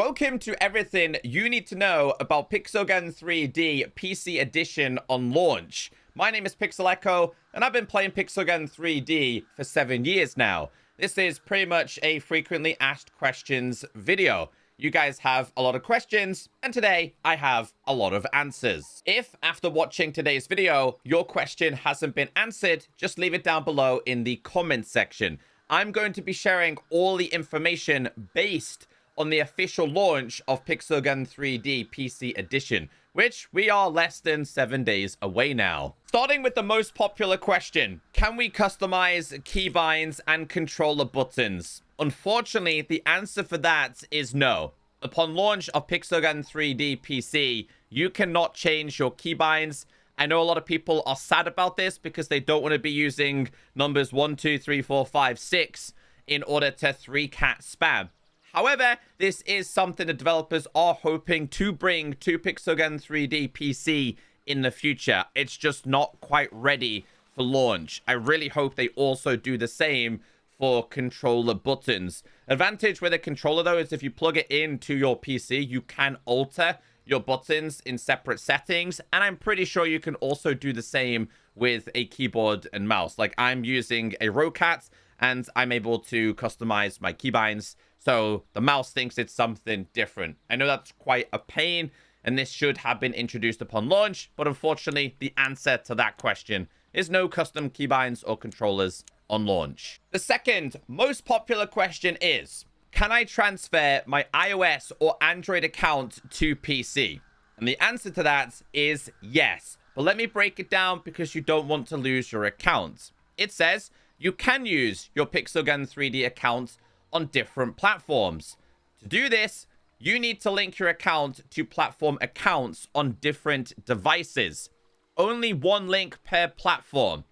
Welcome to everything you need to know about Pixelgun 3D PC Edition on launch. My name is Pixel Echo, and I've been playing Pixelgun 3D for 7 years now. This is pretty much a frequently asked questions video. You guys have a lot of questions, and today I have a lot of answers. If, after watching today's video, your question hasn't been answered, just leave it down below in the comments section. I'm going to be sharing all the information based on the official launch of Pixelgun 3D PC Edition, which we are less than 7 days away now. Starting with the most popular question, can we customize keybinds and controller buttons? Unfortunately, the answer for that is no. Upon launch of Pixelgun 3D PC, you cannot change your keybinds. I know a lot of people are sad about this because they don't want to be using numbers 1, 2, 3, 4, 5, 6 in order to 3-cat spam. However, this is something the developers are hoping to bring to Pixelgun 3D PC in the future. It's just not quite ready for launch. I really hope they also do the same for controller buttons. Advantage with a controller, though, is if you plug it into your PC, you can alter your buttons in separate settings. And I'm pretty sure you can also do the same with a keyboard and mouse. Like, I'm using a Rocat, and I'm able to customize my keybinds. So the mouse thinks it's something different. I know that's quite a pain, and this should have been introduced upon launch, but unfortunately, the answer to that question is no custom keybinds or controllers on launch. The second most popular question is, can I transfer my iOS or Android account to PC? And the answer to that is yes. But let me break it down because you don't want to lose your account. It says you can use your Pixelgun 3D account on different platforms. To do this, you need to link your account to platform accounts on different devices. Only one link per platform.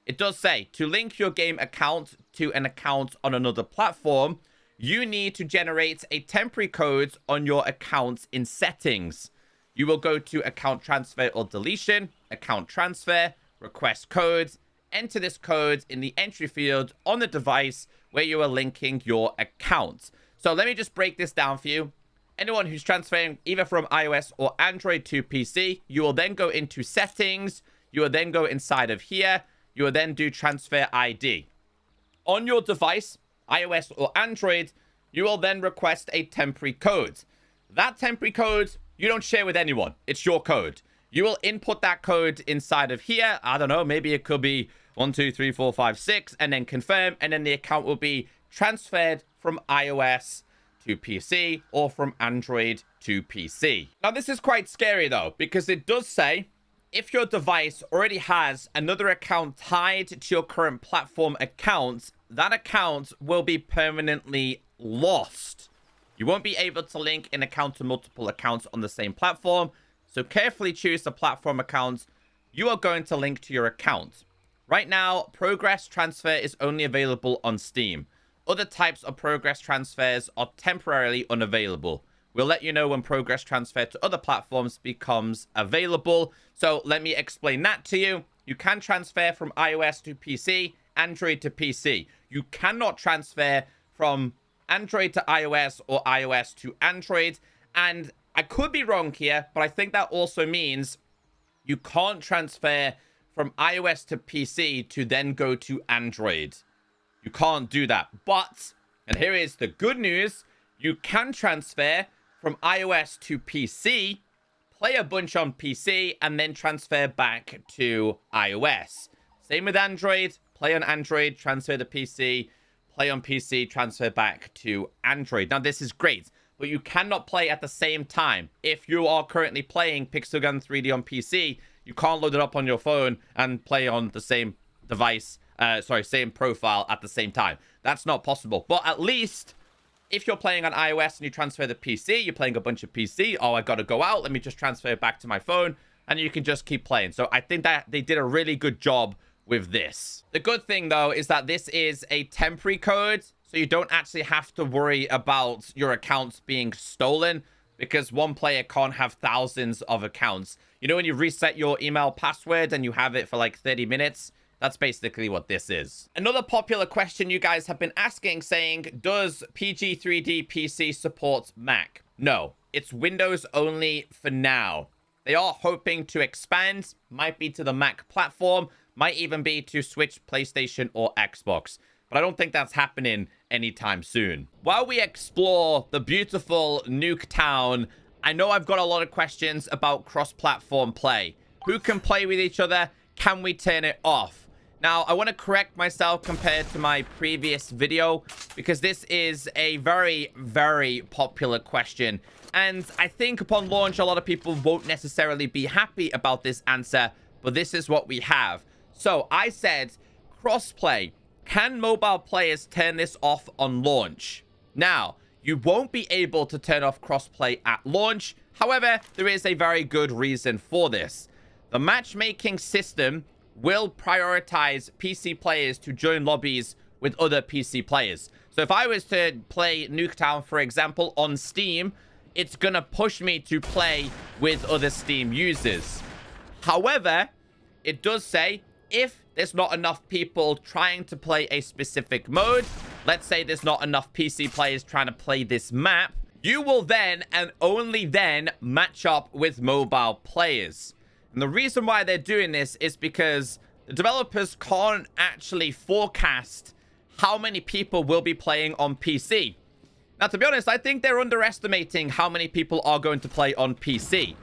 It does say to link your game account to an account on another platform, you need to generate a temporary code on your account in settings. You will go to account transfer or deletion, account transfer, request codes, enter this code in the entry field on the device where you are linking your account. So let me just break this down for you. Anyone who's transferring either from iOS or Android to PC, you will then go into settings. You will then go inside of here. You will then do transfer ID. On your device, iOS or Android, you will then request a temporary code. That temporary code, you don't share with anyone. It's your code. You will input that code inside of here. I don't know, maybe it could be 1, 2, 3, 4, 5, 6, and then confirm, and then the account will be transferred from iOS to PC or from Android to PC. Now, this is quite scary, though, because it does say if your device already has another account tied to your current platform account, that account will be permanently lost. You won't be able to link an account to multiple accounts on the same platform, so carefully choose the platform account you are going to link to your account. Right now, Progress Transfer is only available on Steam. Other types of Progress Transfers are temporarily unavailable. We'll let you know when Progress Transfer to other platforms becomes available. So let me explain that to you. You can transfer from iOS to PC, Android to PC. You cannot transfer from Android to iOS or iOS to Android. And I could be wrong here, but I think that also means you can't transfer from iOS to PC to then go to Android. You can't do that. But, and here is the good news, you can transfer from iOS to PC, play a bunch on PC, and then transfer back to iOS. Same with Android, play on Android, transfer to PC, play on PC, transfer back to Android. Now, this is great, but you cannot play at the same time. If you are currently playing Pixelgun 3D on PC, you can't load it up on your phone and play on the same device, same profile at the same time. That's not possible. But at least if you're playing on iOS and you transfer to PC, you're playing a bunch of PC. Oh, I got to go out. Let me just transfer it back to my phone. And you can just keep playing. So I think that they did a really good job with this. The good thing, though, is that this is a temporary code. So you don't actually have to worry about your accounts being stolen, because one player can't have thousands of accounts. You know when you reset your email password and you have it for like 30 minutes? That's basically what this is. Another popular question you guys have been asking, saying, does PG3D PC support Mac? No, it's Windows only for now. They are hoping to expand, might be to the Mac platform, might even be to Switch, PlayStation, or Xbox. But I don't think that's happening anytime soon. While we explore the beautiful Nuketown, I know I've got a lot of questions about cross-platform play. Who can play with each other? Can we turn it off? Now, I want to correct myself compared to my previous video, because this is a very, very popular question. And I think upon launch, a lot of people won't necessarily be happy about this answer, but this is what we have. So I said, crossplay. Can mobile players turn this off on launch? Now, you won't be able to turn off crossplay at launch. However, there is a very good reason for this. The matchmaking system will prioritize PC players to join lobbies with other PC players. So if I was to play Nuketown, for example, on Steam, it's going to push me to play with other Steam users. However, it does say if there's not enough people trying to play a specific mode, let's say there's not enough PC players trying to play this map, you will then and only then match up with mobile players. And the reason why they're doing this is because the developers can't actually forecast how many people will be playing on PC. Now, to be honest, I think they're underestimating how many people are going to play on PC.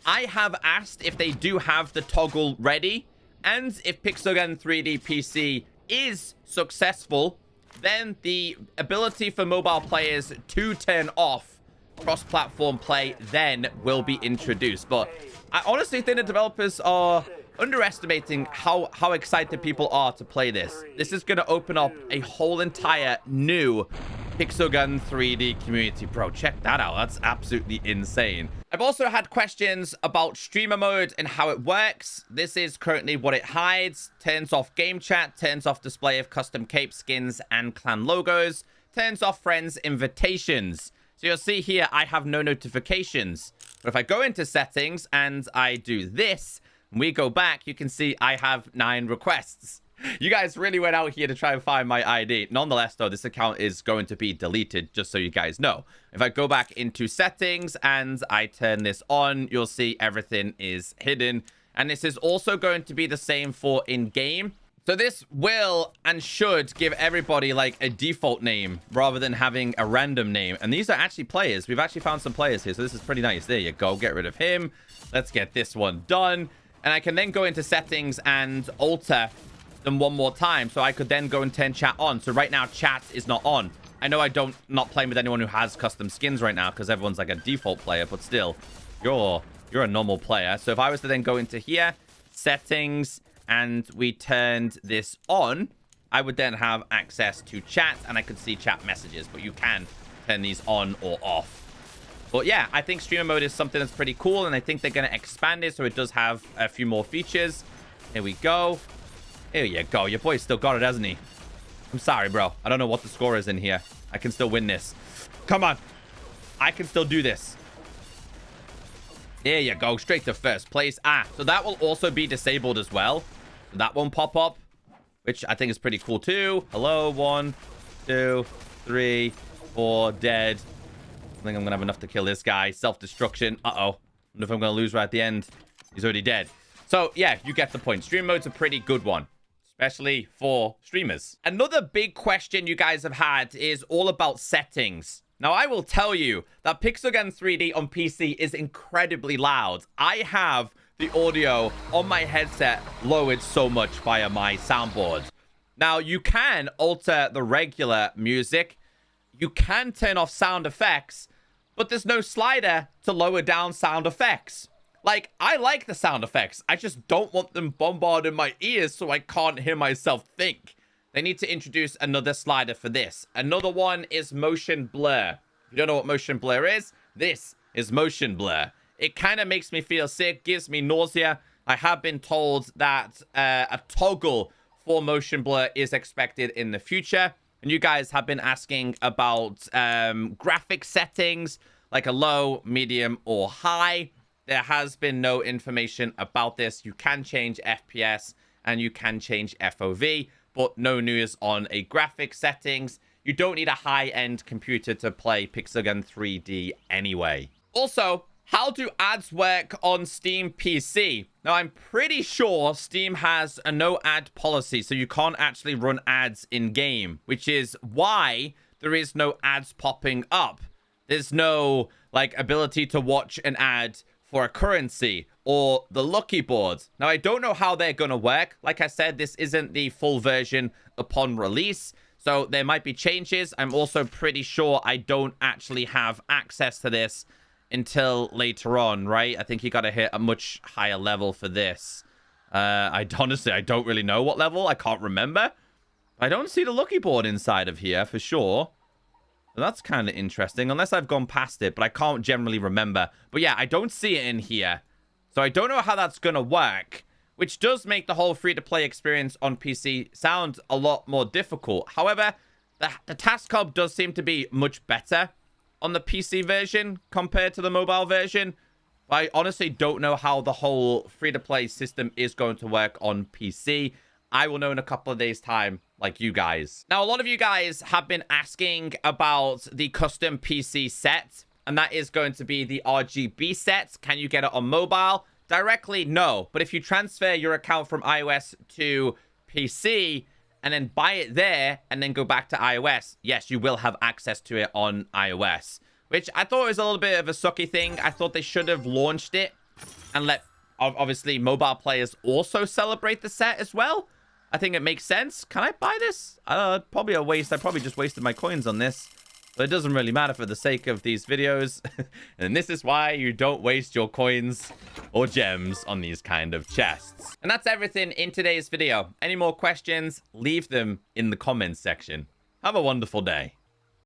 I have asked if they do have the toggle ready, and if Pixelgun 3D PC is successful, then the ability for mobile players to turn off cross-platform play then will be introduced. But I honestly think the developers are underestimating how excited people are to play this. This is going to open up a whole entire new Pixelgun 3D community. Bro, check that out. That's absolutely insane. I've also had questions about streamer mode and how it works. This is currently what it hides. Turns off game chat, turns off display of custom cape skins and clan logos, turns off friends invitations. So you'll see here, I have no notifications. But if I go into settings and I do this, and we go back, you can see I have 9 requests. You guys really went out here to try and find my ID. Nonetheless, though, this account is going to be deleted, just so you guys know. If I go back into settings and I turn this on, you'll see everything is hidden. And this is also going to be the same for in-game. So this will and should give everybody like a default name rather than having a random name. And these are actually players. We've actually found some players here. So this is pretty nice. There you go. Get rid of him. Let's get this one done. And I can then go into settings and alter them one more time. So I could then go and turn chat on. So right now chat is not on. I know not playing with anyone who has custom skins right now because everyone's like a default player, but still, you're a normal player. So if I was to then go into here, settings, and we turned this on, I would then have access to chat and I could see chat messages, but you can turn these on or off. But yeah, I think streamer mode is something that's pretty cool, and I think they're going to expand it so it does have a few more features. Here we go. Here you go. Your boy still got it, hasn't he? I'm sorry, bro. I don't know what the score is in here. I can still win this. Come on. I can still do this. There you go. Straight to first place. So that will also be disabled as well. That won't pop up, which I think is pretty cool too. Hello. 1, 2, 3, 4. Dead. I think I'm going to have enough to kill this guy. Self-destruction. Uh-oh. I wonder if I'm going to lose right at the end. He's already dead. So, yeah, you get the point. Stream mode's a pretty good one, especially for streamers. Another big question you guys have had is all about settings. Now, I will tell you that Pixelgun 3D on PC is incredibly loud. I have the audio on my headset lowered so much via my soundboard. Now, you can alter the regular music. You can turn off sound effects, but there's no slider to lower down sound effects. Like, I like the sound effects. I just don't want them bombarding my ears so I can't hear myself think. They need to introduce another slider for this. Another one is motion blur. If you don't know what motion blur is, this is motion blur. It kind of makes me feel sick, gives me nausea. I have been told that a toggle for motion blur is expected in the future. And you guys have been asking about graphic settings, like a low, medium, or high. There has been no information about this. You can change FPS and you can change FOV, but no news on a graphic settings. you don't need a high-end computer to play Pixelgun 3D anyway. Also, how do ads work on Steam PC? Now, I'm pretty sure Steam has a no ad policy, so you can't actually run ads in-game, which is why there is no ads popping up. There's no, like, ability to watch an ad for a currency or the lucky board. Now, I don't know how they're going to work. Like I said, this isn't the full version upon release, so there might be changes. I'm also pretty sure I don't actually have access to this until later on, right? I think you got to hit a much higher level for this. Honestly, I don't really know what level. I can't remember. I don't see the lucky board inside of here for sure. That's kind of interesting, unless I've gone past it, but I can't generally remember. But yeah, I don't see it in here. So I don't know how that's going to work, which does make the whole free-to-play experience on PC sound a lot more difficult. However, the task hub does seem to be much better on the PC version compared to the mobile version. But I honestly don't know how the whole free-to-play system is going to work on PC. I will know in a couple of days' time, like you guys. Now, a lot of you guys have been asking about the custom PC set, and that is going to be the RGB set. Can you get it on mobile? Directly, no. But if you transfer your account from iOS to PC and then buy it there and then go back to iOS, yes, you will have access to it on iOS, which I thought was a little bit of a sucky thing. I thought they should have launched it and let, obviously, mobile players also celebrate the set as well. I think it makes sense. Can I buy this? Probably a waste. I probably just wasted my coins on this. But it doesn't really matter for the sake of these videos. And this is why you don't waste your coins or gems on these kind of chests. And that's everything in today's video. Any more questions? Leave them in the comments section. Have a wonderful day.